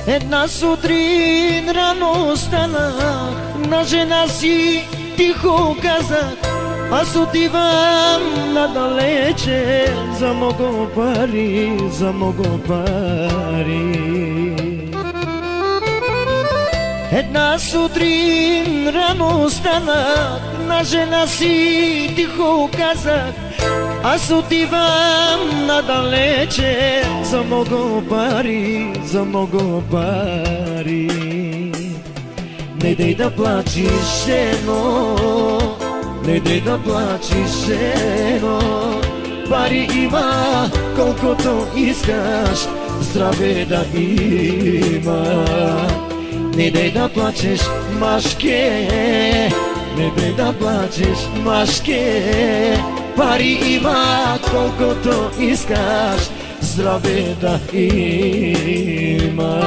Една сутрин рано станах, на жена си тихо казах: аз отивам надалече за много пари, за много пари. Една сутрин рано станах, на жена си тихо казах: аз отивам надалече за много пари, за много пари. Не дей да плачеш, жено, не дей да плачеш, жено. Пари има колкото искаш, здраве да има. Не дей да плачеш, машке, не дей да плачеш, машке. Пари има колкото искаш, здраве да има.